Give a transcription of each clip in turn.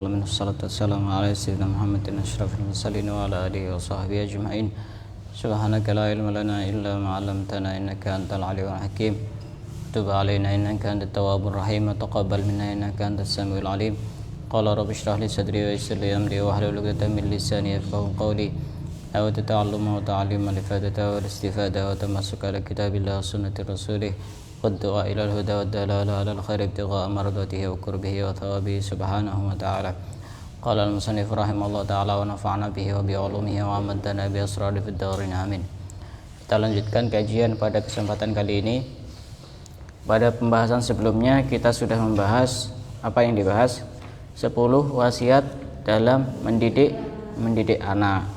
Wassalatu wassalamu ala sayyidina Muhammadin asyrafil mursalin wa ala alihi wa sahbihi ajma'in. Subhanaka la ilma lana illa ma 'allamtana innaka antal alimul hakim. Tub 'alaina innaka antat tawwabur rahim wa taqabbal minna innaka antas samiul alim. Qala rabbi shrah li sadri wa yassir li amri wa hlul 'uqdatam min lisani yafqahu qawli. Aw ta'alluma wa ta'allima li fadata wa istifada wa tamassuka ala kitabillah wa sunnati rasulih. والدعاء إلى الهدى والدلالة على الخير ابتغاء مرضاته وقربه وثوابه سبحانه وتعالى. قال المصنف رحمه الله تعالى ونفعنا به وبعلومه وأمدنا بأسراره في الدارين آمين. Kita lanjutkan kajian pada kesempatan kali ini. Pada pembahasan sebelumnya kita sudah membahas apa yang dibahas 10 wasiat dalam mendidik anak.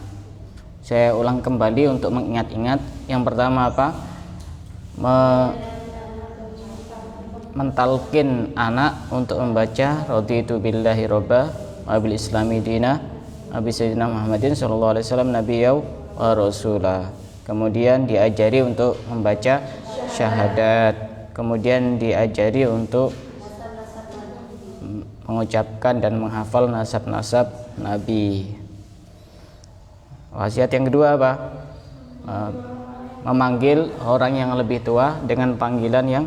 Saya ulang kembali untuk mengingat-ingat. Yang pertama apa? Mentalkin anak untuk membaca raditu billahi robba wa bil islami dina Nabi Sayyidina Muhammadin sallallahu alaihi wasallam nabiyya wa rasulah. Kemudian diajari untuk membaca syahadat, kemudian diajari untuk mengucapkan dan menghafal nasab-nasab nabi. Wasiat yang kedua apa? Memanggil orang yang lebih tua dengan panggilan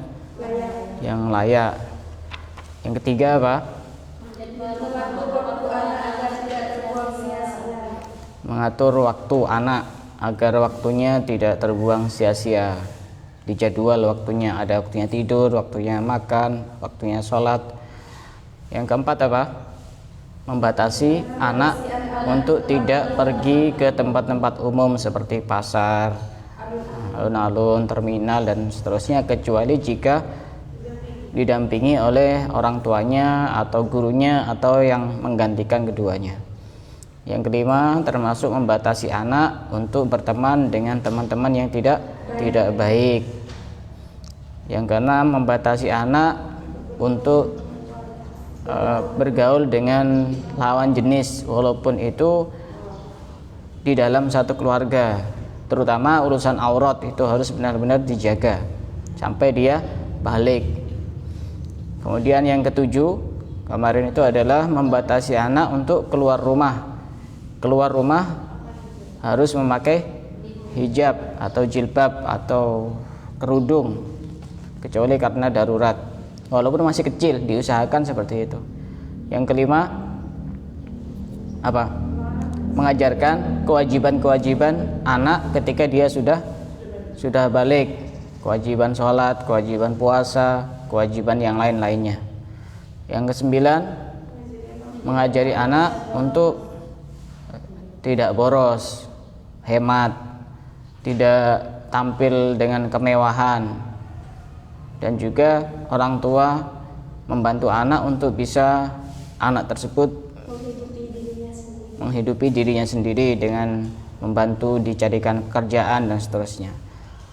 yang layak. Yang ketiga apa? Mengatur waktu anak agar waktunya tidak terbuang sia-sia. Dijadwal waktunya, ada waktunya tidur, waktunya makan, waktunya sholat. Yang keempat apa? Membatasi anak untuk tidak pergi ke tempat-tempat umum seperti pasar, alun-alun, terminal dan seterusnya, kecuali jika didampingi oleh orang tuanya atau gurunya atau yang menggantikan keduanya. Yang kelima, termasuk membatasi anak untuk berteman dengan teman-teman yang tidak baik. Yang keenam, membatasi anak untuk bergaul dengan lawan jenis walaupun itu di dalam satu keluarga. Terutama urusan aurat itu harus benar-benar dijaga sampai dia balik. Kemudian yang ketujuh kemarin itu adalah membatasi anak untuk keluar rumah. Keluar rumah harus memakai hijab atau jilbab atau kerudung kecuali karena darurat. Walaupun masih kecil diusahakan seperti itu. Yang kelima apa? Mengajarkan kewajiban-kewajiban anak ketika dia sudah balik. Kewajiban sholat, kewajiban puasa, kewajiban yang lain-lainnya. Yang kesembilan, mengajari anak untuk tidak boros, hemat, tidak tampil dengan kemewahan, dan juga orang tua membantu anak untuk bisa anak tersebut menghidupi dirinya sendiri dengan membantu dicarikan pekerjaan dan seterusnya.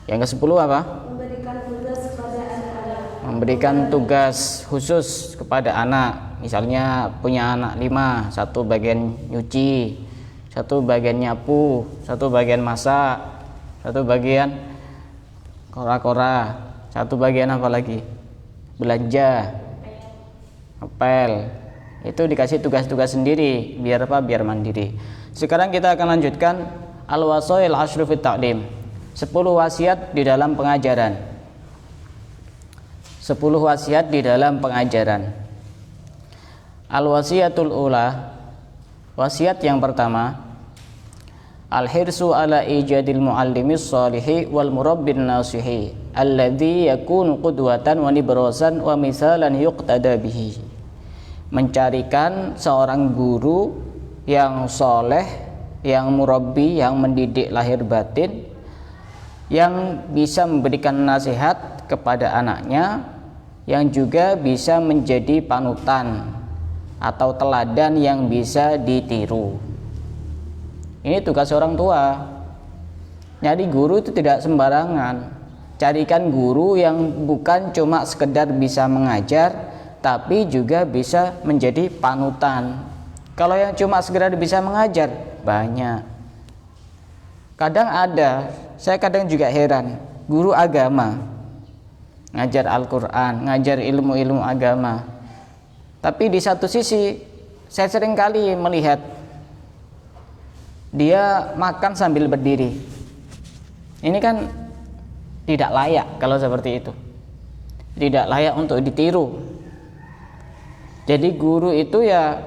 Yang ke-10 apa? Memberikan tugas khusus kepada anak. Misalnya punya anak 5, satu bagian nyuci, satu bagian nyapu, satu bagian masak, satu bagian kora-kora, satu bagian apa lagi? Belanja, ngepel. Itu dikasih tugas-tugas sendiri, biar apa? Biar mandiri. Sekarang kita akan lanjutkan al-wasail asyru fit ta'lim. 10 wasiat di dalam pengajaran. 10 wasiat di dalam pengajaran. Al-wasiyatul ula, wasiat yang pertama, al-hirsu ala ijadil muallimis shalihi wal murabbin nasihi alladzi yakunu qudwatan wa nibrasan wa misalan yuqtada bihi. Mencarikan seorang guru yang soleh, yang murabbi, yang mendidik lahir batin, yang bisa memberikan nasihat kepada anaknya, yang juga bisa menjadi panutan atau teladan yang bisa ditiru. Ini tugas orang tua. Nyari guru itu tidak sembarangan. Carikan guru yang bukan cuma sekedar bisa mengajar, tapi juga bisa menjadi panutan. Kalau yang cuma sekedar bisa mengajar, banyak. Kadang ada, saya kadang juga heran, guru agama ngajar Al-Quran, ngajar ilmu-ilmu agama, tapi di satu sisi Saya sering kali melihat dia makan sambil berdiri. Ini kan tidak layak kalau seperti itu. Tidak layak untuk ditiru. Jadi guru itu ya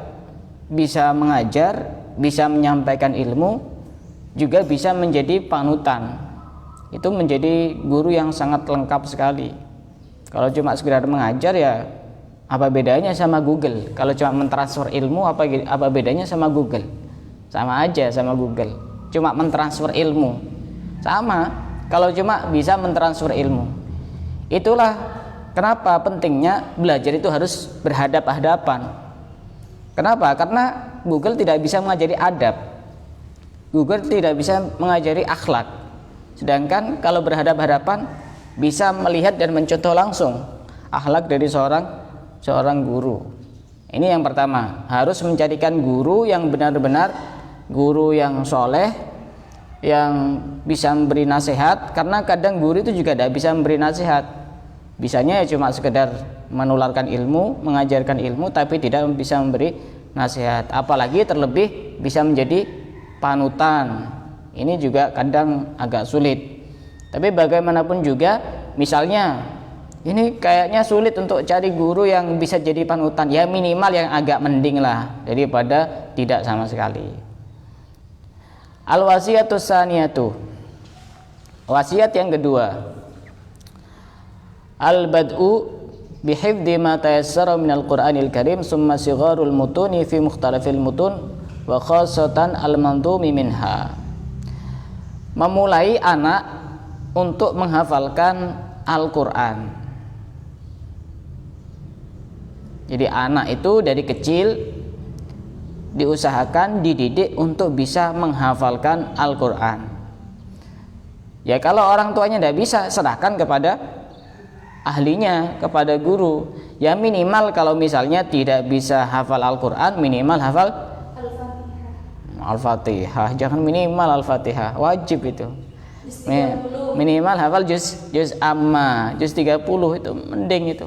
bisa mengajar, bisa menyampaikan ilmu, juga bisa menjadi panutan. Itu menjadi guru yang sangat lengkap sekali. Kalau cuma sekedar mengajar ya apa bedanya sama Google? Kalau cuma mentransfer ilmu apa bedanya sama Google? Sama aja sama Google. Cuma mentransfer ilmu. Sama kalau cuma bisa mentransfer ilmu. Itulah kenapa pentingnya belajar itu harus berhadap-hadapan. Kenapa? Karena Google tidak bisa mengajari adab. Google tidak bisa mengajari akhlak. Sedangkan kalau berhadap-hadapan bisa melihat dan mencontoh langsung akhlak dari seorang guru. Ini yang pertama, harus mencarikan guru yang benar-benar guru yang soleh, yang bisa memberi nasihat. Karena kadang guru itu juga tidak bisa memberi nasihat. Bisanya ya cuma sekedar menularkan ilmu, mengajarkan ilmu, tapi tidak bisa memberi nasihat. Apalagi terlebih bisa menjadi panutan. Ini juga kadang agak sulit. Tapi bagaimanapun juga, misalnya ini kayaknya sulit untuk cari guru yang bisa jadi panutan. Ya minimal yang agak mending lah daripada tidak sama sekali. Al-wasiyatu tsaniyatu. Wasiat yang kedua. Al-bad'u bihifdzi ma tayassara minal Qur'anil Karim summa sigharul mutuni fi mukhtalafil mutun wa khassatan al-mandhumi minha. Memulai anak untuk menghafalkan Al-Qur'an. Jadi anak itu dari kecil diusahakan dididik untuk bisa menghafalkan Al-Qur'an. Ya kalau orang tuanya tidak bisa, serahkan kepada ahlinya, kepada guru. Ya minimal kalau misalnya tidak bisa hafal Al-Qur'an, minimal hafal Al-Fatihah. Jangan minimal Al-Fatihah, wajib itu. Minimal hafal juz amma, juz 30 itu mending itu.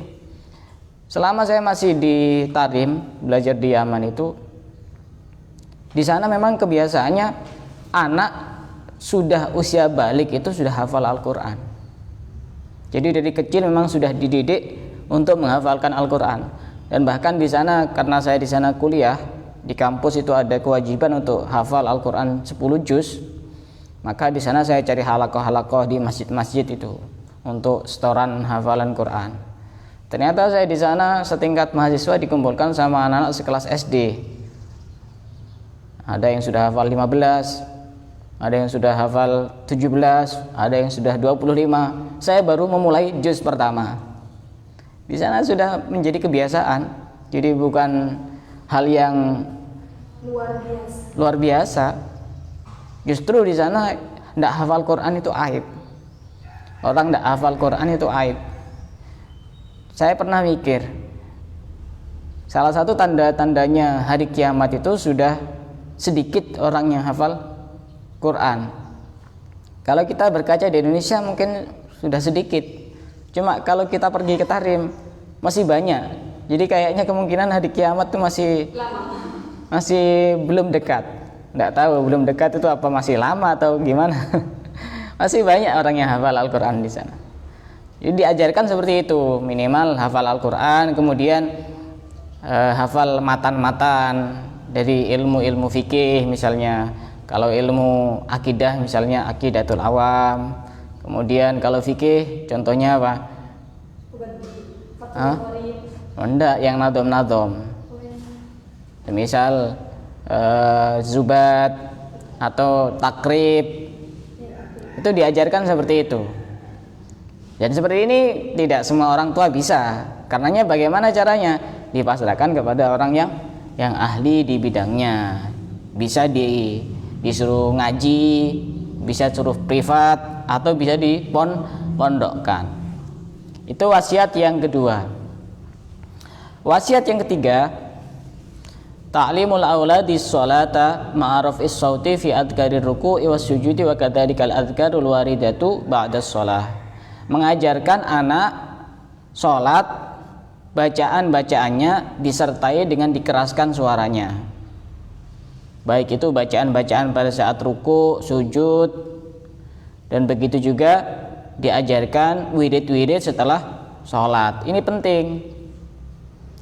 Selama saya masih di Tarim, belajar di Yaman itu, di sana memang kebiasaannya anak sudah usia balik itu sudah hafal Al-Qur'an. Jadi dari kecil memang sudah dididik untuk menghafalkan Al-Qur'an. Dan bahkan di sana, karena saya di sana kuliah, di kampus itu ada kewajiban untuk hafal Al-Qur'an 10 juz. Maka di sana saya cari halakoh-halakoh di masjid-masjid itu untuk setoran hafalan Quran. Ternyata saya di sana setingkat mahasiswa dikumpulkan sama anak-anak sekelas SD. Ada yang sudah hafal 15, ada yang sudah hafal 17, ada yang sudah 25. Saya baru memulai juz pertama. Di sana sudah menjadi kebiasaan. Jadi bukan hal yang luar biasa. Justru di sana tidak hafal Quran itu aib. Orang tidak hafal Quran itu aib. Saya pernah mikir, salah satu tanda-tandanya hari kiamat itu sudah sedikit orang yang hafal Quran. Kalau kita berkaca di Indonesia mungkin sudah sedikit. Cuma kalau kita pergi ke Tarim masih banyak. Jadi kayaknya kemungkinan hari kiamat itu masih belum dekat. Nggak tahu belum dekat itu apa masih lama atau gimana. Masih banyak orang yang hafal Al-Quran di sana. Jadi diajarkan seperti itu, minimal hafal Al-Quran, kemudian hafal matan-matan dari ilmu-ilmu fikih misalnya. Kalau ilmu akidah misalnya Aqidatul Awam. Kemudian kalau fikih contohnya apa? Enggak, yang nadom-nadom. Misal Zubat atau takrib, itu diajarkan seperti itu. Dan seperti ini tidak semua orang tua bisa. Karenanya bagaimana caranya? Dipasrahkan kepada orang yang ahli di bidangnya. Bisa disuruh ngaji, bisa suruh privat, atau bisa dipondokkan. Itu wasiat yang kedua. Wasiat yang ketiga, ta'limul auladi sholata ma'arafis sauti fi adkarir ruku'i was sujudi wa kadzalikal adkarul waridatu ba'da sholah. Mengajarkan anak sholat bacaan-bacaannya disertai dengan dikeraskan suaranya. Baik itu bacaan-bacaan pada saat ruku, sujud, dan begitu juga diajarkan wirid-wirid setelah sholat. Ini penting.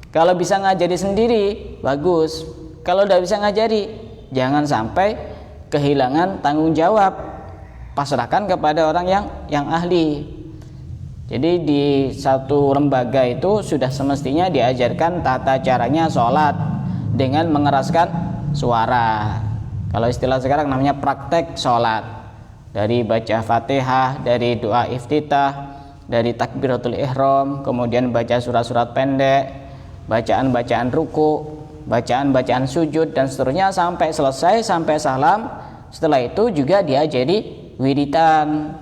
Kalau bisa ngajari sendiri, bagus. Kalau tidak bisa ngajari, jangan sampai kehilangan tanggung jawab. Pasrahkan kepada orang yang ahli. Jadi di satu lembaga itu sudah semestinya diajarkan tata caranya sholat dengan mengeraskan suara. Kalau istilah sekarang namanya praktek sholat. Dari baca Fatihah, dari doa iftitah, dari takbiratul ihram, kemudian baca surat-surat pendek, bacaan-bacaan ruku, bacaan-bacaan sujud, dan seterusnya sampai selesai, sampai salam. Setelah itu juga diajari wiritan.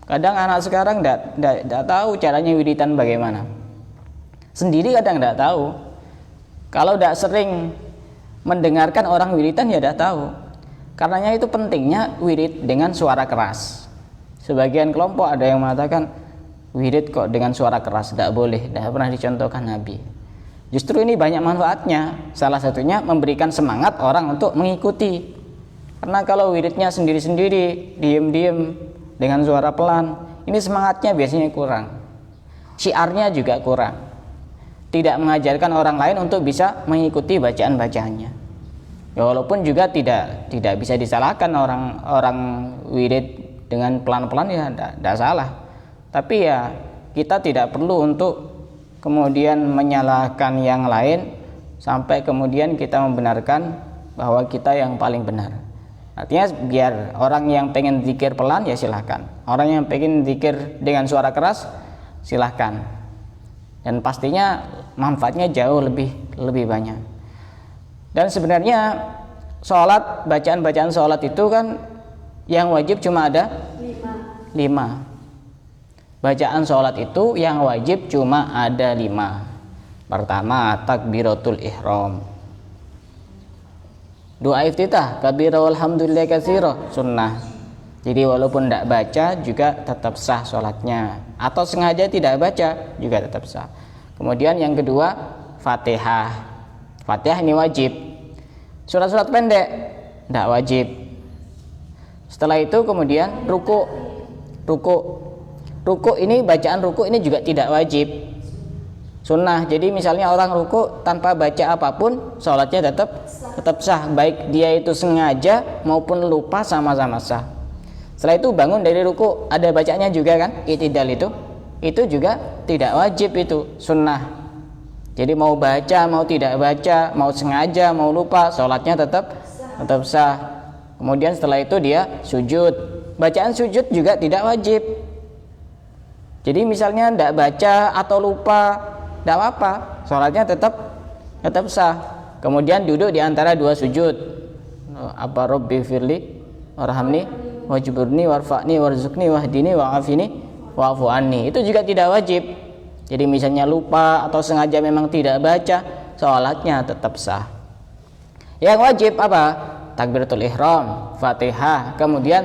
Kadang anak sekarang tidak tahu caranya wiritan bagaimana. Sendiri kadang tidak tahu. Kalau tidak sering mendengarkan orang wiritan ya tidak tahu. Karenanya itu pentingnya wirid dengan suara keras. Sebagian kelompok ada yang mengatakan wirid kok dengan suara keras, tidak boleh, tidak pernah dicontohkan Nabi. Justru ini banyak manfaatnya. Salah satunya memberikan semangat orang untuk mengikuti. Karena kalau wiridnya sendiri-sendiri, diam-diam dengan suara pelan, ini semangatnya biasanya kurang. Syiarnya juga kurang. Tidak mengajarkan orang lain untuk bisa mengikuti bacaan-bacaannya. Ya, walaupun juga tidak bisa disalahkan orang wirid dengan pelan-pelan, ya tidak salah. Tapi ya kita tidak perlu untuk kemudian menyalahkan yang lain sampai kemudian kita membenarkan bahwa kita yang paling benar. Artinya biar orang yang pengen zikir pelan ya silahkan, orang yang pengen zikir dengan suara keras silahkan, dan pastinya manfaatnya jauh lebih banyak. Dan sebenarnya sholat, bacaan-bacaan sholat itu kan yang wajib cuma ada 5. Bacaan sholat itu yang wajib cuma ada 5. Pertama, takbiratul ihram, doa iftitah, kabira walhamdulillah katsira, sunnah. Jadi walaupun tidak baca juga tetap sah sholatnya, atau sengaja tidak baca juga tetap sah. Kemudian yang kedua, Fatihah. Fatihah ini wajib. Surat-surat pendek tidak wajib. Setelah itu kemudian ruku ini, bacaan ruku ini juga tidak wajib, sunnah. Jadi misalnya orang ruku tanpa baca apapun, sholatnya tetap sah, baik dia itu sengaja maupun lupa, sama-sama sah. Setelah itu bangun dari ruku, ada bacanya juga kan, i'tidal itu juga tidak wajib, itu sunnah. Jadi mau baca, mau tidak baca, mau sengaja, mau lupa, sholatnya tetap sah. Kemudian setelah itu dia sujud. Bacaan sujud juga tidak wajib. Jadi misalnya tidak baca atau lupa, tidak apa-apa, sholatnya tetap sah. Kemudian duduk di antara dua sujud. Apa Rabbi firli warhamni wajburni warfa'ni warzuqni wahdini wa'afini wa'fu anni. Itu juga tidak wajib. Jadi misalnya lupa atau sengaja memang tidak baca, sholatnya tetap sah. Yang wajib apa? Takbiratul ihram, Fatihah, kemudian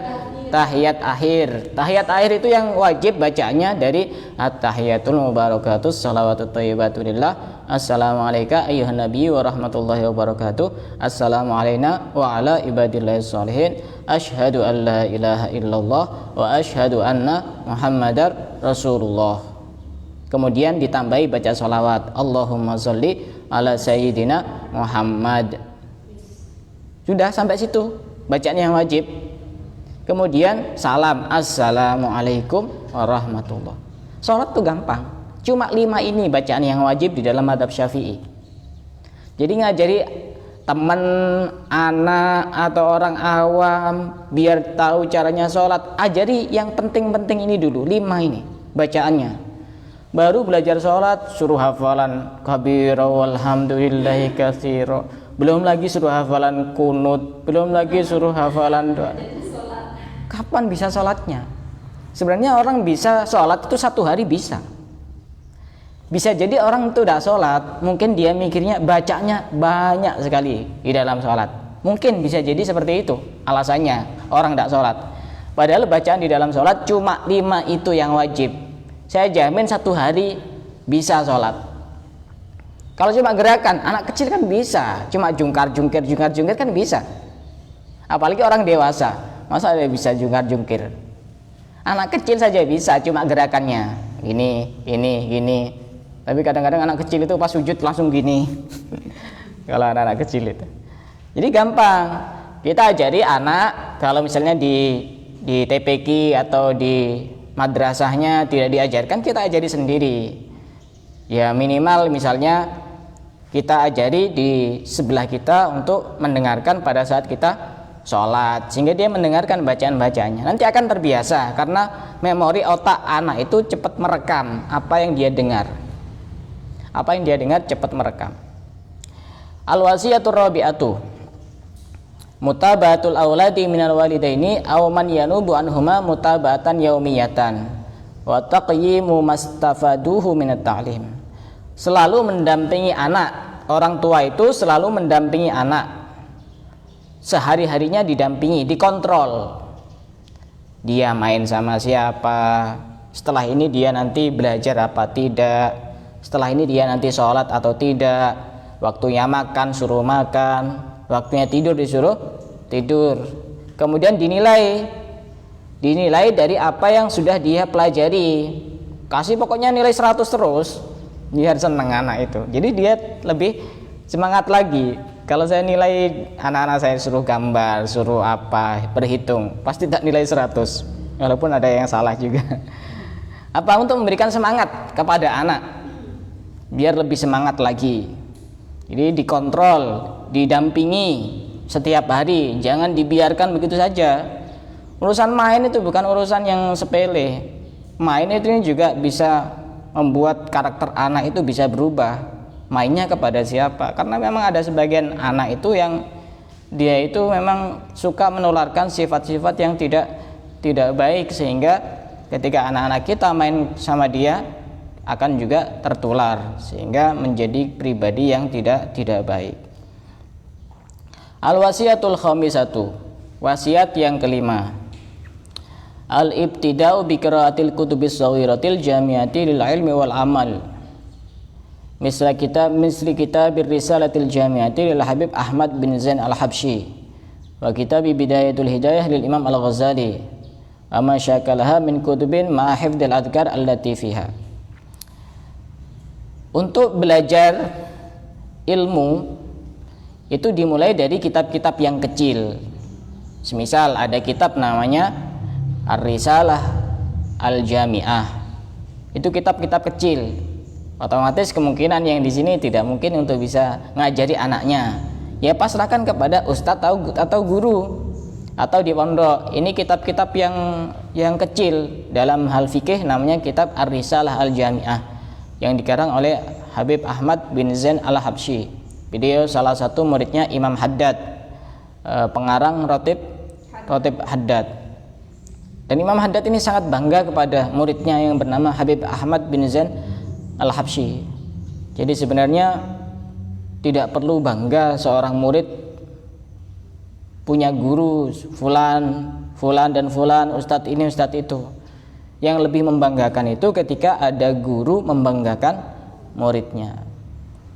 tahiyat akhir. Tahiyat akhir itu yang wajib bacaannya dari at-tahiyatul mubarakatus shalawatut thayyibatu lillah. Assalamualaikum ayyuhan nabi wa rahmatullahi wabarakatuh. Assalamu alayna wa ala ibadillahis sholihin. Asyhadu an la ilaha illallah wa asyhadu anna muhammadar rasulullah. Kemudian ditambahi baca sholawat, Allahumma sholli ala sayyidina Muhammad. Sudah sampai situ bacaan yang wajib. Kemudian salam, assalamualaikum warahmatullah. Sholat tuh gampang, cuma 5 ini bacaan yang wajib di dalam mazhab Syafi'i. Jadi ngajari teman, anak, atau orang awam biar tahu caranya sholat, ajari yang penting-penting ini dulu, 5 ini bacaannya. Baru belajar sholat, suruh hafalan kabira walhamdulillahi katsira, belum lagi suruh hafalan kunut, belum lagi suruh hafalan doa. Kapan bisa sholatnya? Sebenarnya orang bisa sholat itu 1 hari bisa. Bisa jadi orang itu tidak sholat, mungkin dia mikirnya bacanya banyak sekali di dalam sholat. Mungkin bisa jadi seperti itu alasannya orang tidak sholat. Padahal bacaan di dalam sholat cuma 5 itu yang wajib. Saya jamin 1 hari bisa sholat. Kalau cuma gerakan, anak kecil kan bisa, cuma jungkar-jungkir kan bisa. Apalagi orang dewasa, masa dia bisa jungkar-jungkir? Anak kecil saja bisa, cuma gerakannya gini. Tapi kadang-kadang anak kecil itu pas sujud langsung gini. Kalau anak-anak kecil itu. Jadi gampang. Kita ajari anak, kalau misalnya di TPQ atau di madrasahnya tidak diajarkan, kita ajari sendiri. Ya minimal misalnya kita ajari di sebelah kita untuk mendengarkan pada saat kita sholat, sehingga dia mendengarkan bacaan-bacaannya. Nanti akan terbiasa karena memori otak anak itu cepat merekam apa yang dia dengar. Apa yang dia dengar cepat merekam. Al-wasiyatur rabi'atu mutaba'atul auladi minal walidaini aw man yanubu anhuma mutaba'atan yaumiyatan wa taqyimu mastafaduhu minat ta'lim. Selalu mendampingi anak, orang tua itu selalu mendampingi anak, sehari-harinya didampingi, dikontrol. Dia main sama siapa, setelah ini dia nanti belajar apa tidak, setelah ini dia nanti sholat atau tidak, waktunya makan suruh makan, waktunya tidur disuruh tidur. Kemudian dinilai dari apa yang sudah dia pelajari. Kasih pokoknya nilai 100 terus, biar seneng anak itu. Jadi dia lebih semangat lagi. Kalau saya nilai anak-anak saya suruh gambar, suruh apa, berhitung, pasti tak nilai 100, walaupun ada yang salah juga. Apa untuk memberikan semangat kepada anak biar lebih semangat lagi. Jadi dikontrol, didampingi setiap hari, jangan dibiarkan begitu saja. Urusan main itu bukan urusan yang sepele. Main itu juga bisa membuat karakter anak itu bisa berubah. Mainnya kepada siapa? Karena memang ada sebagian anak itu yang dia itu memang suka menularkan sifat-sifat yang tidak baik, sehingga ketika anak-anak kita main sama dia akan juga tertular sehingga menjadi pribadi yang tidak baik. Al-wasiyatul khamisatu, wasiat yang kelima. Al-ibtida'u bi qiraatil kutubis shaghiratil jami'ati lil ilmi wal amal. Misli kitab bir-risalatil jami'ati lil Habib Ahmad bin Zain al-Habsyi wa kitab bidayatul hidayah lil Imam al-Ghazali wa ma syakalaha min kutubin ma hifdzil adhkar allati fiha. Untuk belajar ilmu itu dimulai dari kitab-kitab yang kecil. Semisal ada kitab namanya Ar-Risalah Al-Jami'ah, itu kitab-kitab kecil. Otomatis kemungkinan yang di sini tidak mungkin untuk bisa ngajari anaknya. Ya pasrahkan kepada ustadz atau guru atau di pondok. Ini kitab-kitab yang kecil dalam hal fikih, namanya kitab Ar-Risalah Al-Jami'ah yang dikarang oleh Habib Ahmad bin Zain al-Habsyi. Beliau salah satu muridnya Imam Haddad, pengarang Rotib Haddad. Dan Imam Haddad ini sangat bangga kepada muridnya yang bernama Habib Ahmad bin Zain al-Habsyi. Jadi sebenarnya tidak perlu bangga seorang murid punya guru fulan dan fulan, ustadz ini ustadz itu. Yang lebih membanggakan itu ketika ada guru membanggakan muridnya.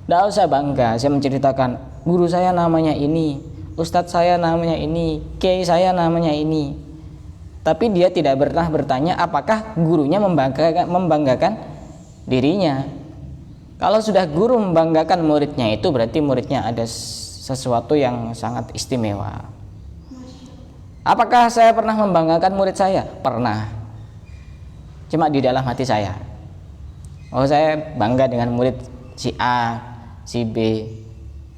Tidak usah bangga saya menceritakan guru saya namanya ini, ustadz saya namanya ini, kiai saya namanya ini. Tapi dia tidak pernah bertanya apakah gurunya membanggakan dirinya. Kalau sudah guru membanggakan muridnya, itu berarti muridnya ada sesuatu yang sangat istimewa. Apakah saya pernah membanggakan murid saya? Pernah. Cuma di dalam hati saya. Oh, saya bangga dengan murid si A, si B.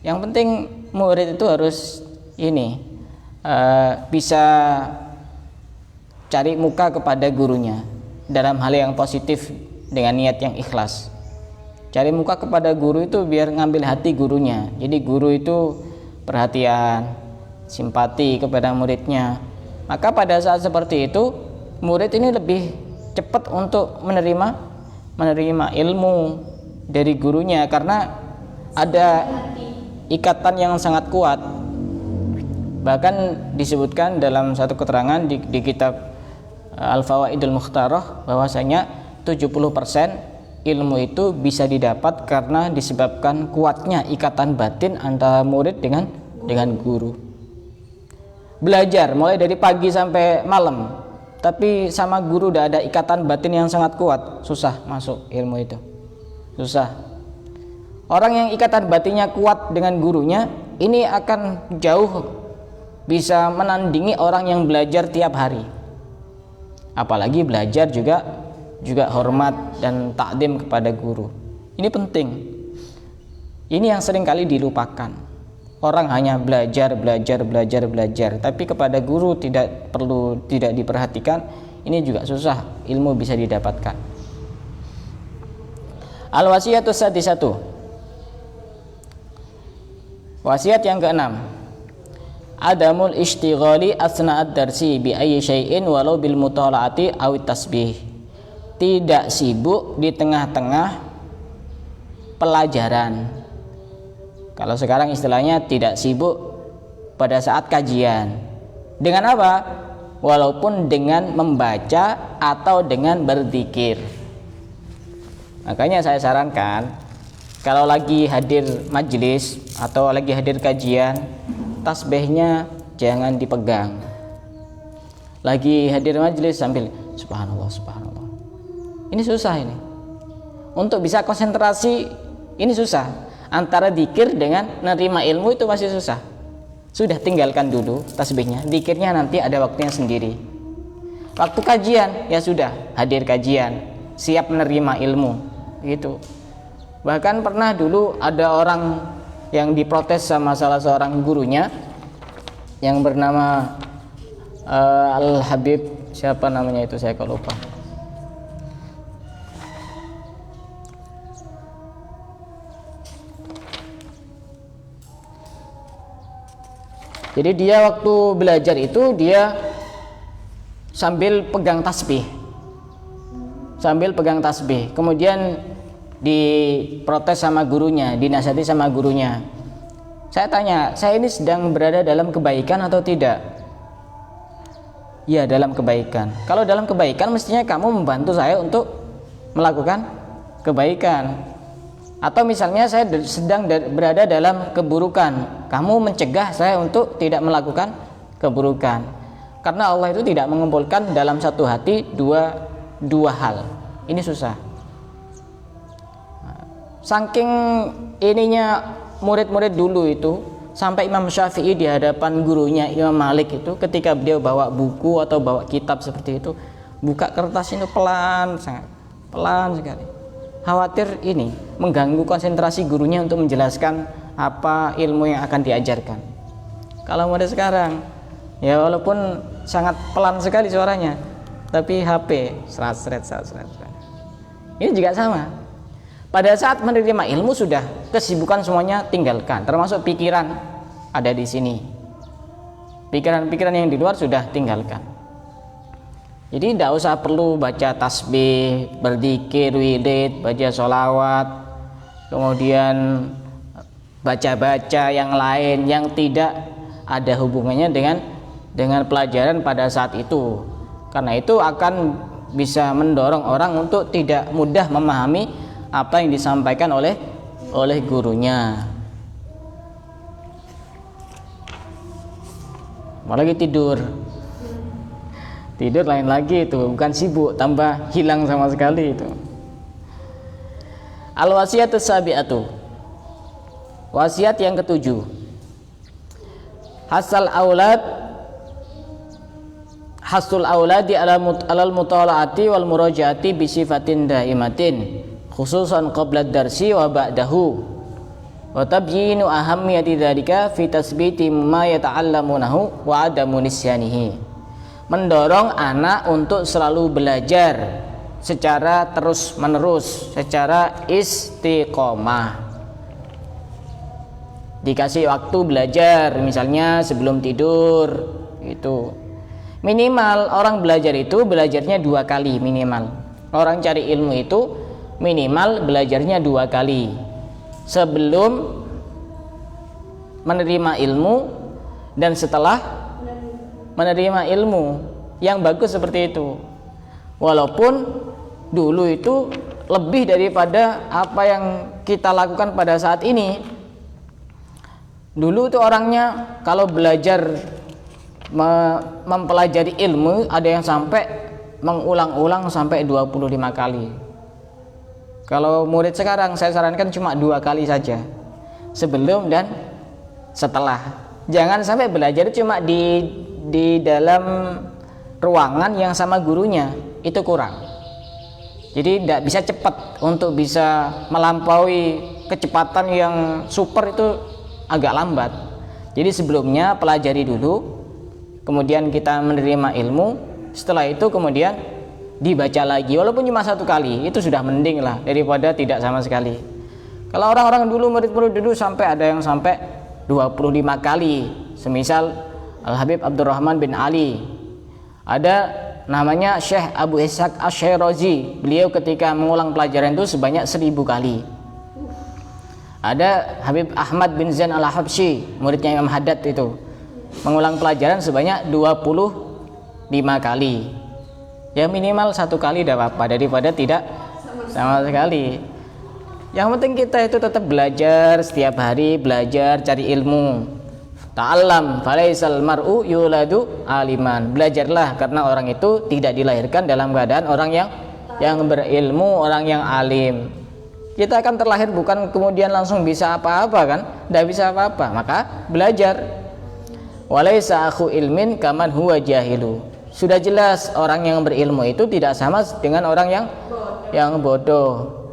Yang penting murid itu harus bisa cari muka kepada gurunya dalam hal yang positif dengan niat yang ikhlas. Cari muka kepada guru itu biar ngambil hati gurunya. Jadi guru itu perhatian, simpati kepada muridnya. Maka pada saat seperti itu murid ini lebih cepat untuk menerima ilmu dari gurunya karena ada ikatan yang sangat kuat. Bahkan disebutkan dalam satu keterangan di kitab Al-Fawaidul Mukhtarah bahwasanya 70% ilmu itu bisa didapat karena disebabkan kuatnya ikatan batin antara murid dengan guru. Belajar mulai dari pagi sampai malam, tapi sama guru udah ada ikatan batin yang sangat kuat, susah masuk ilmu itu, susah. Orang yang ikatan batinnya kuat dengan gurunya, ini akan jauh bisa menandingi orang yang belajar tiap hari. Apalagi belajar juga hormat dan takdim kepada guru. Ini penting. Ini yang seringkali dilupakan. Orang hanya belajar, tapi kepada guru tidak diperhatikan. Ini juga susah ilmu bisa didapatkan. Al-wasiyatu sadisatu. Wasiat yang keenam. Adamul ishtighali asna'ad darsi bi ayyi syai'in walau bil mutala'ati aw tasbih. Tidak sibuk di tengah-tengah pelajaran. Kalau sekarang istilahnya tidak sibuk pada saat kajian. Dengan apa? Walaupun dengan membaca atau dengan berzikir. Makanya saya sarankan kalau lagi hadir majelis atau lagi hadir kajian, tasbihnya jangan dipegang. Lagi hadir majelis sambil subhanallah, subhanallah. Ini susah ini. Untuk bisa konsentrasi ini susah. Antara zikir dengan menerima ilmu itu masih susah. Sudah tinggalkan dulu tasbihnya. Zikirnya nanti ada waktunya sendiri. Waktu kajian ya sudah hadir kajian, siap menerima ilmu gitu. Bahkan pernah dulu ada orang yang diprotes sama salah seorang gurunya yang bernama Al-Habib, siapa namanya itu saya kok lupa. Jadi dia waktu belajar itu dia sambil pegang tasbih. Kemudian diprotes sama gurunya, dinasihati sama gurunya. Saya tanya, saya ini sedang berada dalam kebaikan atau tidak? Ya, dalam kebaikan. Kalau dalam kebaikan mestinya kamu membantu saya untuk melakukan kebaikan. Atau misalnya saya sedang berada dalam keburukan, kamu mencegah saya untuk tidak melakukan keburukan. Karena Allah itu tidak mengumpulkan dalam satu hati dua hal. Ini susah. Saking ininya murid-murid dulu itu, sampai Imam Syafi'i di hadapan gurunya Imam Malik itu, ketika beliau bawa buku atau bawa kitab seperti itu, buka kertas itu pelan, sangat pelan sekali. Khawatir ini mengganggu konsentrasi gurunya untuk menjelaskan apa ilmu yang akan diajarkan. Kalau model sekarang, ya walaupun sangat pelan sekali suaranya, tapi HP seret. Ini juga sama. Pada saat menerima ilmu sudah kesibukan semuanya tinggalkan, termasuk pikiran ada di sini. Pikiran-pikiran yang di luar sudah tinggalkan. Jadi tidak usah perlu baca tasbih, berzikir, wirid, baca sholawat, kemudian baca-baca yang lain yang tidak ada hubungannya dengan pelajaran pada saat itu. Karena itu akan bisa mendorong orang untuk tidak mudah memahami apa yang disampaikan oleh gurunya. Apalagi tidur lain lagi itu, bukan sibuk, tambah hilang sama sekali itu. Al-wasiyatu sabi'atu. Wasiat yang ketujuh. Hasul auladi alal mutala'ati wal murajaati bi sifatin daimatin khususan qabla darsi wa ba'dahu wa tabyinu ahammiyati dzalika fi tasbiti ma yata'allamunahu wa adamu nisyanihi. Mendorong anak untuk selalu belajar secara terus menerus, secara istiqomah. Dikasih waktu belajar, misalnya sebelum tidur itu. Minimal orang belajar itu belajarnya 2 kali minimal. Orang cari ilmu itu minimal belajarnya 2 kali sebelum menerima ilmu dan setelah menerima ilmu. Yang bagus seperti itu. Walaupun dulu itu lebih daripada apa yang kita lakukan pada saat ini. Dulu tuh orangnya kalau belajar mempelajari ilmu ada yang sampai mengulang-ulang sampai 25 kali. Kalau murid sekarang saya sarankan cuma 2 kali saja, sebelum dan setelah. Jangan sampai belajar cuma di dalam ruangan yang sama gurunya, itu kurang. Jadi tidak bisa cepat, untuk bisa melampaui kecepatan yang super itu agak lambat. Jadi sebelumnya pelajari dulu, kemudian kita menerima ilmu, setelah itu kemudian dibaca lagi, walaupun cuma 1 kali, itu sudah mending lah daripada tidak sama sekali. Kalau orang-orang dulu, murid-murid dulu sampai ada yang sampai 25 kali, semisal Al-Habib Abdurrahman bin Ali, ada namanya Syekh Abu Ishaq Asy-Syirazi, beliau ketika mengulang pelajaran itu sebanyak 1000 kali. Ada Habib Ahmad bin Zain Al-Habsyi, muridnya Imam Haddad, itu mengulang pelajaran sebanyak 25 kali. Ya minimal 1 kali tidak apa-apa daripada tidak sama sekali. Yang penting kita itu tetap belajar, setiap hari belajar, cari ilmu. Ta'allam falaisal mar'u yuladu aliman. Belajarlah, karena orang itu tidak dilahirkan dalam keadaan orang yang berilmu, orang yang alim. Kita akan terlahir bukan kemudian langsung bisa apa-apa kan? Tidak bisa apa-apa, maka belajar. Walaisa akhu ilmin kaman huwa jahilu. Sudah jelas orang yang berilmu itu tidak sama dengan orang yang bodoh.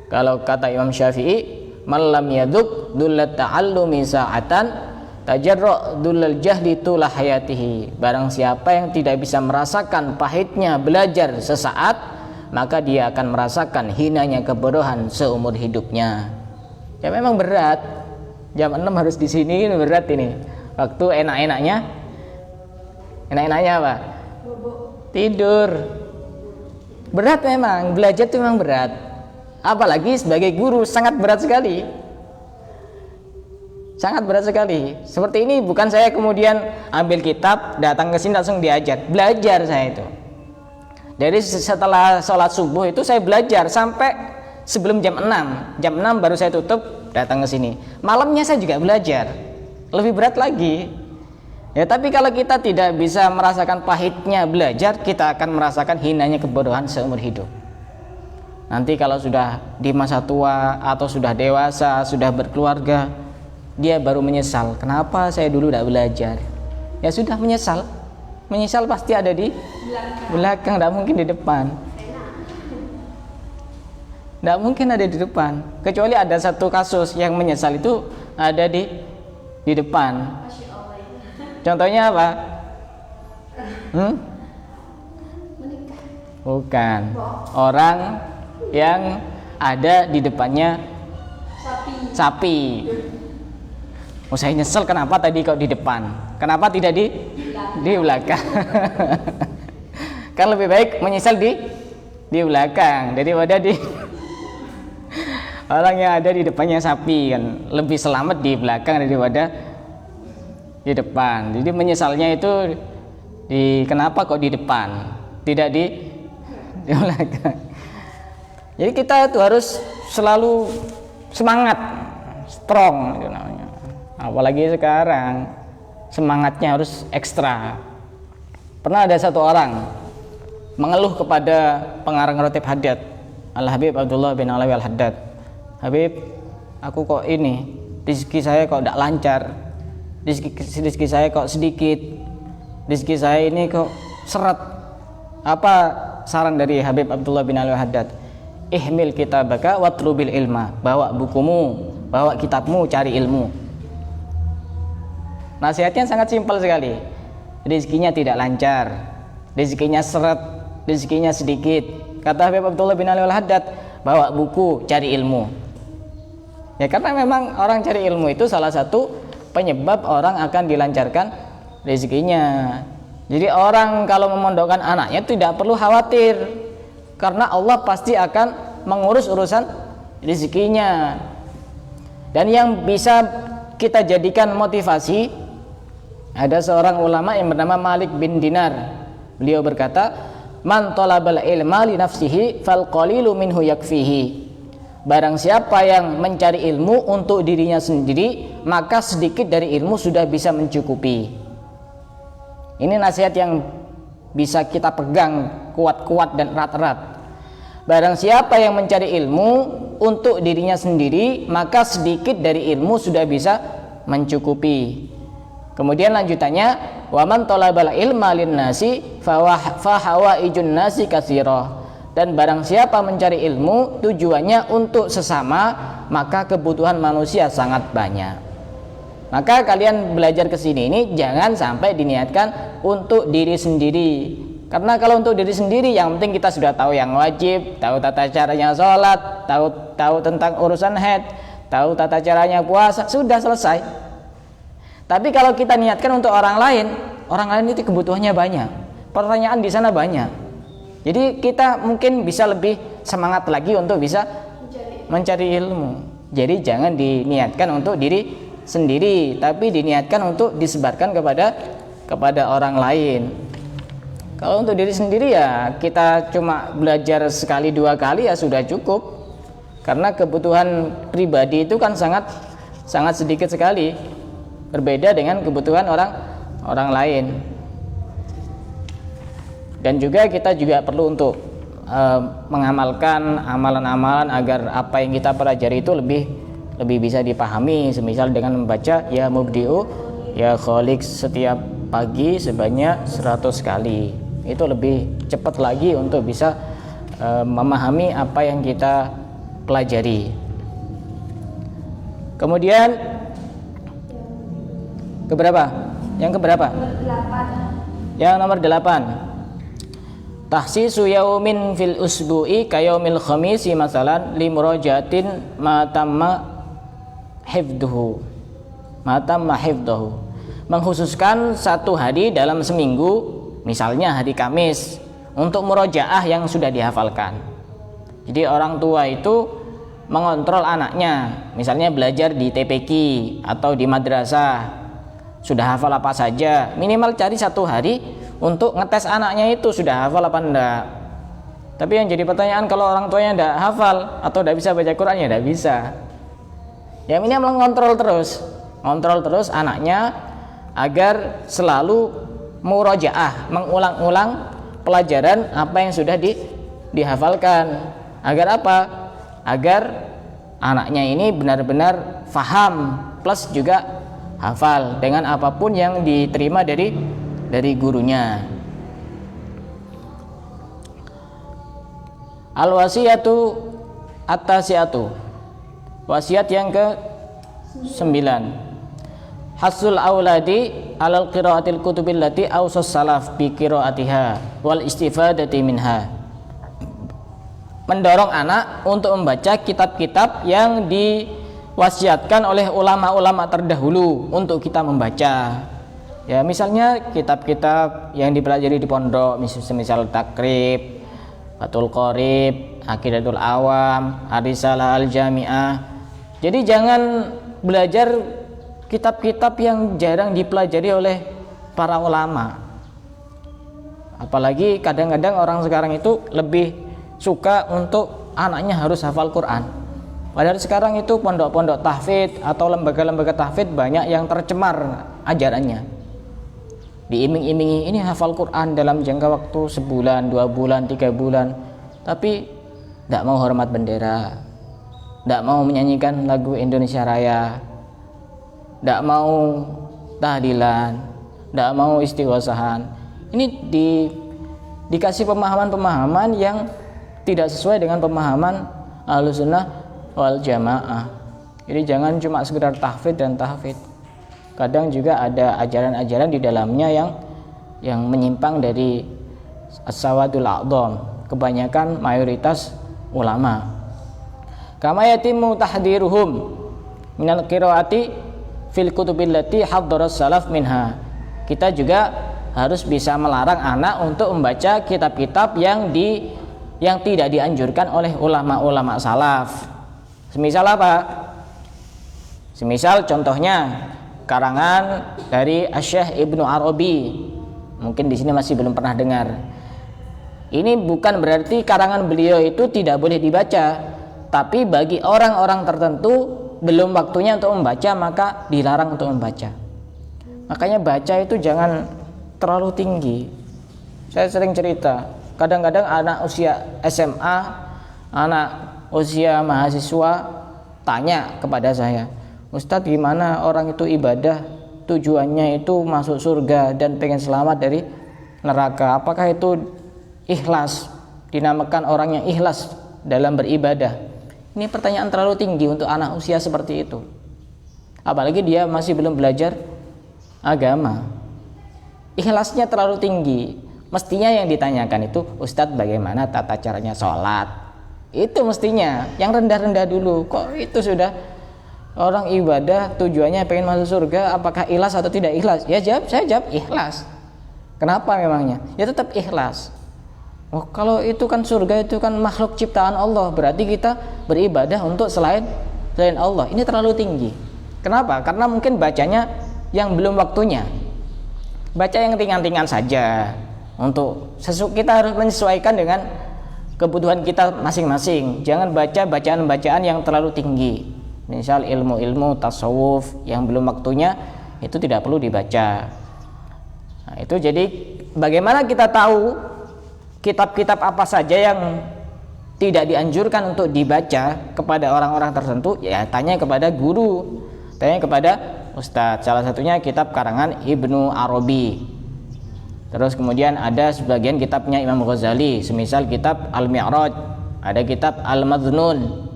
Kalau kata Imam Syafi'i, man lam yaduk dullat ta'allumi sa'atan tajarra dullal jahli tula hayatihi. Barang siapa yang tidak bisa merasakan pahitnya belajar sesaat, maka dia akan merasakan hinanya kebodohan seumur hidupnya. Ya memang berat. Jam 6 harus di sini, berat ini. Waktu enak-enaknya apa? Tidur. Berat memang, belajar itu memang berat. Apalagi sebagai guru sangat berat sekali. Sangat berat sekali. Seperti ini bukan saya kemudian ambil kitab, datang ke sini langsung diajar. Belajar saya itu. Dari setelah sholat subuh itu saya belajar sampai sebelum jam 6. Jam 6 baru saya tutup, datang ke sini. Malamnya saya juga belajar. Lebih berat lagi. Ya, tapi kalau kita tidak bisa merasakan pahitnya belajar, kita akan merasakan hinanya kebodohan seumur hidup. Nanti kalau sudah di masa tua atau sudah dewasa, sudah berkeluarga, dia baru menyesal, kenapa saya dulu tidak belajar. Ya sudah, menyesal. Menyesal pasti ada di belakang, tidak mungkin di depan. Tidak mungkin ada di depan. Kecuali ada satu kasus yang menyesal itu ada di depan. Contohnya apa? Bukan. Orang yang ada di depannya sapi. Oh, saya nyesel kenapa tadi kok di depan, kenapa tidak di belakang. Kan lebih baik menyesal di belakang daripada di orang yang ada di depannya sapi, kan lebih selamat di belakang daripada di depan. Jadi menyesalnya itu kenapa kok di depan, tidak di belakang. Jadi kita itu harus selalu semangat, strong itu namanya. Apalagi sekarang semangatnya harus ekstra. Pernah ada satu orang mengeluh kepada pengarang Ratib Haddad, Al-Habib Abdullah bin Alawi Al-Haddad. Habib, aku kok ini rezeki saya kok tidak lancar, rezeki saya kok sedikit, rezeki saya ini kok seret. Apa saran dari Habib Abdullah bin Alawi Al-Haddad? Ihmil kitabaka watlubil ilma. Bawa bukumu, bawa kitabmu, cari ilmu. Nasihatnya sangat simpel sekali. Rezekinya tidak lancar, rezekinya seret, rezekinya sedikit. Kata Habib Abdullah bin Ali Al-Haddad, bawa buku, cari ilmu. Ya karena memang orang cari ilmu itu salah satu penyebab orang akan dilancarkan rezekinya. Jadi orang kalau memondokkan anaknya tidak perlu khawatir, karena Allah pasti akan mengurus urusan rezekinya. Dan yang bisa kita jadikan motivasi, ada seorang ulama yang bernama Malik bin Dinar. Beliau berkata, man talabal ilma li nafsihi fal qalilu minhu yakfihi. Barang siapa yang mencari ilmu untuk dirinya sendiri, maka sedikit dari ilmu sudah bisa mencukupi. Ini nasihat yang bisa kita pegang kuat-kuat dan erat-erat. Barang siapa yang mencari ilmu untuk dirinya sendiri, maka sedikit dari ilmu sudah bisa mencukupi. Kemudian lanjutannya, wa man talabal ilma lin nasi fa hawaijun nasi katsirah. Dan barang siapa mencari ilmu tujuannya untuk sesama, maka kebutuhan manusia sangat banyak. Maka kalian belajar ke sini ini jangan sampai diniatkan untuk diri sendiri. Karena kalau untuk diri sendiri yang penting kita sudah tahu yang wajib, tahu tata caranya sholat, tahu tentang urusan haid, tahu tata caranya puasa, sudah selesai. Tapi kalau kita niatkan untuk orang lain itu kebutuhannya banyak. Pertanyaan di sana banyak. Jadi kita mungkin bisa lebih semangat lagi untuk bisa mencari ilmu. Jadi jangan diniatkan untuk diri sendiri, tapi diniatkan untuk disebarkan kepada orang lain. Kalau untuk diri sendiri ya kita cuma belajar sekali dua kali ya sudah cukup. Karena kebutuhan pribadi itu kan sangat sedikit sekali. Berbeda dengan kebutuhan orang lain. Dan juga kita juga perlu untuk mengamalkan amalan-amalan agar apa yang kita pelajari itu lebih bisa dipahami. Semisal dengan membaca ya mubdi'u ya khaliq setiap pagi sebanyak 100 kali. Itu lebih cepat lagi untuk bisa memahami apa yang kita pelajari. Kemudian keberapa? Yang keberapa? Yang nomor 8. Tahsisu yaumin fil usbu'i kayaumil khamisi masalan li murajatin ma tamma hifdhuhu. Mengkhususkan satu hari dalam seminggu, misalnya hari Kamis, untuk murojaah yang sudah dihafalkan. Jadi orang tua itu mengontrol anaknya, misalnya belajar di TPQ atau di madrasah, sudah hafal apa saja, minimal cari satu hari untuk ngetes anaknya itu sudah hafal apa enggak. Tapi yang jadi pertanyaan, kalau orang tuanya enggak hafal atau enggak bisa baca Quran ya enggak bisa. Ya minimal ngontrol terus anaknya agar selalu murojaah, mengulang-ulang pelajaran apa yang sudah dihafalkan. Agar apa? Agar anaknya ini benar-benar faham plus juga hafal dengan apapun yang diterima dari gurunya. Al-wasiyatu at-tasiatu. Wasiat yang ke-9. Hasul auladi alal qiraatil kutubil lati awsas salaf bi qiraatiha wal istifadati minha. Mendorong anak untuk membaca kitab-kitab yang diwasiatkan oleh ulama-ulama terdahulu untuk kita membaca. Ya misalnya kitab-kitab yang dipelajari di pondok, misal Takrib, Fathul Qorib, Aqidatul Awam, Ar-Risalah Al-Jami'ah. Jadi jangan belajar kitab-kitab yang jarang dipelajari oleh para ulama. Apalagi kadang-kadang orang sekarang itu lebih suka untuk anaknya harus hafal Quran. Padahal sekarang itu pondok-pondok tahfidz atau lembaga-lembaga tahfidz banyak yang tercemar ajarannya. Diiming-imingi ini hafal Quran dalam jangka waktu sebulan, 2 bulan, 3 bulan, tapi tidak mau hormat bendera, tidak mau menyanyikan lagu Indonesia Raya, tidak mau tahlilan, tidak mau istighosahan. Ini dikasih pemahaman-pemahaman yang tidak sesuai dengan pemahaman Ahlussunnah wal Jamaah. Jadi jangan cuma sekedar tahfidz dan tahfidz. Kadang juga ada ajaran-ajaran di dalamnya yang menyimpang dari as-sawadul a'dham, kebanyakan mayoritas ulama. Kama yatimu tahdiruhum minal qiraati fil kutubil lati haddaras salaf minha. Kita juga harus bisa melarang anak untuk membaca kitab-kitab yang tidak dianjurkan oleh ulama-ulama salaf. Semisal apa? Semisal contohnya karangan dari Asy-Syaikh Ibnu Arabi. Mungkin di sini masih belum pernah dengar. Ini bukan berarti karangan beliau itu tidak boleh dibaca, tapi bagi orang-orang tertentu belum waktunya untuk membaca, maka dilarang untuk membaca. Makanya baca itu jangan terlalu tinggi. Saya sering cerita, kadang-kadang anak usia SMA, anak usia mahasiswa tanya kepada saya, Ustadz, gimana orang itu ibadah tujuannya itu masuk surga dan pengen selamat dari neraka, apakah itu ikhlas, dinamakan orang yang ikhlas dalam beribadah? Ini pertanyaan terlalu tinggi untuk anak usia seperti itu, apalagi dia masih belum belajar agama. Ikhlasnya terlalu tinggi. Mestinya yang ditanyakan itu, Ustadz, bagaimana tata caranya sholat? Itu mestinya yang rendah-rendah dulu. Kok itu sudah orang ibadah tujuannya pengen masuk surga, apakah ikhlas atau tidak ikhlas? Ya saya jawab ikhlas. Kenapa memangnya? Ya tetap ikhlas. Oh, kalau itu kan surga itu kan makhluk ciptaan Allah, berarti kita beribadah untuk selain Allah. Ini terlalu tinggi. Kenapa? Karena mungkin bacanya yang belum waktunya. Baca yang ringan-ringan saja. Untuk kita harus menyesuaikan dengan kebutuhan kita masing-masing. Jangan baca bacaan-bacaan yang terlalu tinggi. Misal ilmu-ilmu tasawuf yang belum waktunya, itu tidak perlu dibaca. Nah, itu jadi bagaimana kita tahu kitab-kitab apa saja yang tidak dianjurkan untuk dibaca kepada orang-orang tertentu? Ya tanya kepada guru, tanya kepada ustadz. Salah satunya kitab karangan Ibnu Arabi. Terus kemudian ada sebagian kitabnya Imam Ghazali, semisal kitab Al-Mi'raj, ada kitab Al-Madhnun.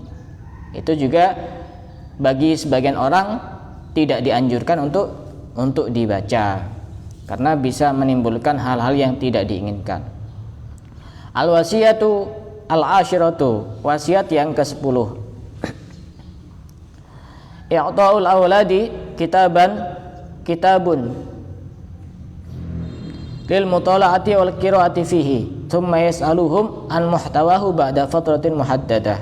Itu juga bagi sebagian orang tidak dianjurkan untuk dibaca karena bisa menimbulkan hal-hal yang tidak diinginkan. Al-wasiyatu al-ashiratu, wasiat yang ke-10. I'ta'ul awladi kitabun lil mutala'ati wal qira'ati fihi thumma yas'aluhum an muhtawahu ba'da fatratin muhaddadah.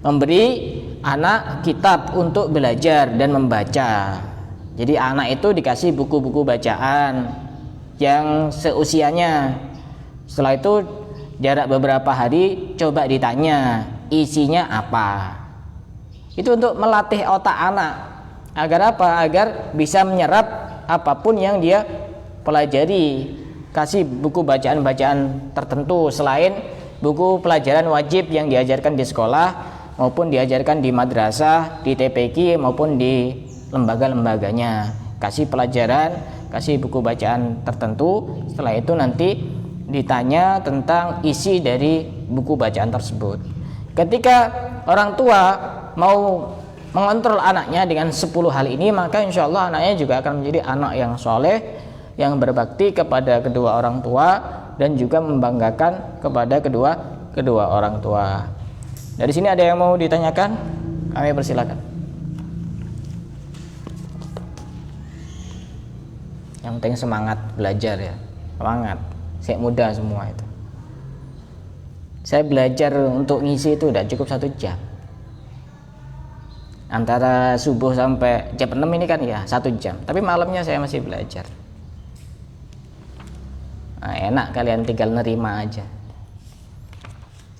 Memberi anak kitab untuk belajar dan membaca. Jadi anak itu dikasih buku-buku bacaan yang seusianya. Setelah itu jarak beberapa hari coba ditanya isinya apa. Itu untuk melatih otak anak. Agar apa? Agar bisa menyerap apapun yang dia pelajari. Kasih buku bacaan-bacaan tertentu selain buku pelajaran wajib yang diajarkan di sekolah maupun diajarkan di madrasah, di TPQ maupun di lembaga-lembaganya. Kasih pelajaran, kasih buku bacaan tertentu. Setelah itu nanti ditanya tentang isi dari buku bacaan tersebut. Ketika orang tua mau mengontrol anaknya dengan 10 hal ini, maka insya Allah anaknya juga akan menjadi anak yang soleh, yang berbakti kepada kedua orang tua dan juga membanggakan kepada kedua orang tua. Dari sini ada yang mau ditanyakan? Kami persilakan. Yang penting semangat belajar ya, semangat. Saya muda semua itu. Saya belajar untuk ngisi itu udah cukup 1 jam. Antara subuh sampai jam 6 ini kan ya 1 jam. Tapi malamnya saya masih belajar. Nah, enak kalian tinggal nerima aja.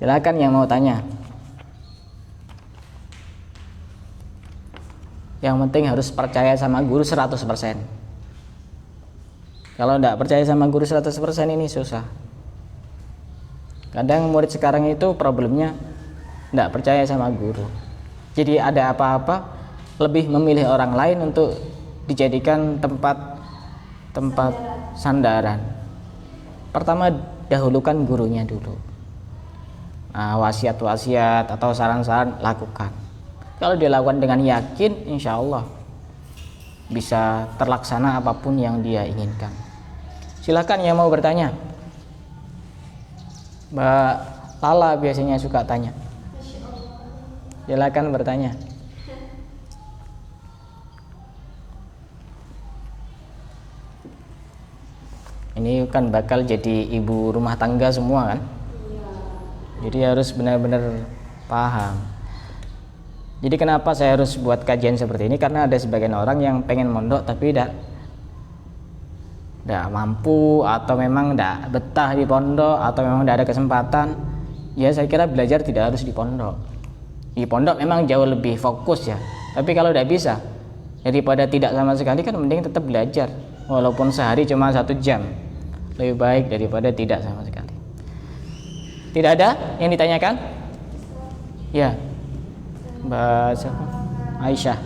Silakan yang mau tanya. Yang penting harus percaya sama guru 100%. Kalau tidak percaya sama guru 100% ini susah. Kadang murid sekarang itu problemnya tidak percaya sama guru. Jadi ada apa-apa lebih memilih orang lain untuk dijadikan tempat sandaran. Pertama dahulukan gurunya dulu. Nah, wasiat-wasiat atau saran-saran lakukan. Kalau dilakukan dengan yakin, insya Allah bisa terlaksana apapun yang dia inginkan. Silakan yang mau bertanya. Mbak Lala biasanya suka tanya. Silakan bertanya. Ini kan bakal jadi ibu rumah tangga semua kan? Jadi harus benar-benar paham. Jadi kenapa saya harus buat kajian seperti ini? Karena ada sebagian orang yang pengen mondok tapi tidak mampu atau memang tidak betah di pondok atau memang tidak ada kesempatan, ya saya kira belajar tidak harus di pondok. Di pondok memang jauh lebih fokus ya, tapi kalau tidak bisa, daripada tidak sama sekali kan mending tetap belajar walaupun sehari cuma 1 jam, lebih baik daripada tidak sama sekali. Tidak ada yang ditanyakan? Ya, Mbak Aisyah.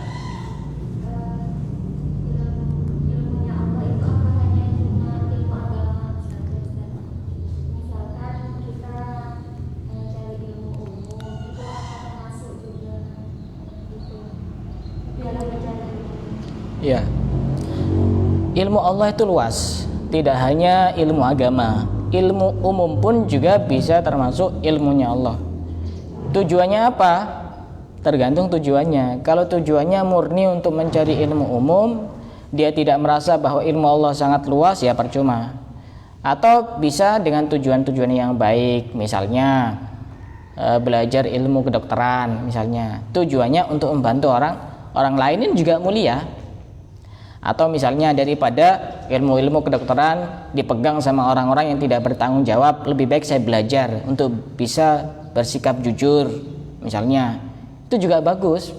Ya, ilmu Allah itu luas, tidak hanya ilmu agama, ilmu umum pun juga bisa termasuk ilmunya Allah. Tujuannya apa? Tergantung tujuannya. Kalau tujuannya murni untuk mencari ilmu umum, dia tidak merasa bahwa ilmu Allah sangat luas, ya percuma. Atau bisa dengan tujuan-tujuan yang baik, misalnya belajar ilmu kedokteran, misalnya tujuannya untuk membantu orang lain juga mulia. Atau misalnya daripada ilmu-ilmu kedokteran dipegang sama orang-orang yang tidak bertanggung jawab, lebih baik saya belajar untuk bisa bersikap jujur, misalnya, itu juga bagus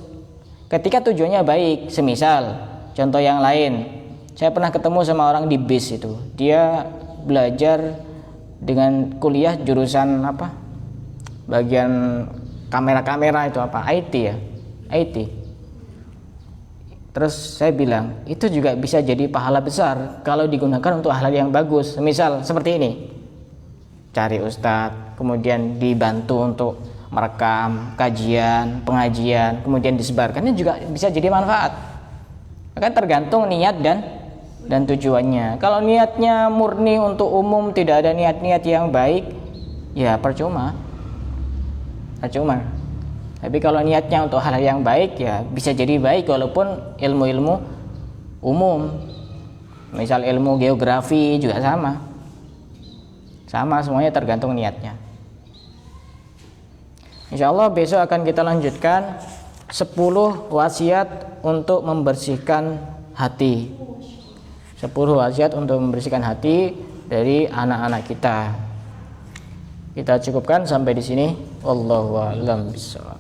ketika tujuannya baik. Semisal contoh yang lain, saya pernah ketemu sama orang di bis itu, dia belajar dengan kuliah jurusan apa, bagian kamera itu apa, IT ya, IT. Terus saya bilang, itu juga bisa jadi pahala besar kalau digunakan untuk hal yang bagus. Misal seperti ini, cari ustadz, kemudian dibantu untuk merekam kajian, pengajian, kemudian disebarkan, ini juga bisa jadi manfaat. Akan tergantung niat dan tujuannya. Kalau niatnya murni untuk umum, tidak ada niat-niat yang baik, ya percuma. Tapi kalau niatnya untuk hal yang baik, ya bisa jadi baik walaupun ilmu-ilmu umum. Misal ilmu geografi juga sama, semuanya tergantung niatnya. Insya Allah besok akan kita lanjutkan 10 wasiat untuk membersihkan hati. 10 wasiat untuk membersihkan hati dari anak-anak kita. Kita cukupkan sampai di sini. Wallahu a'lam bishawab.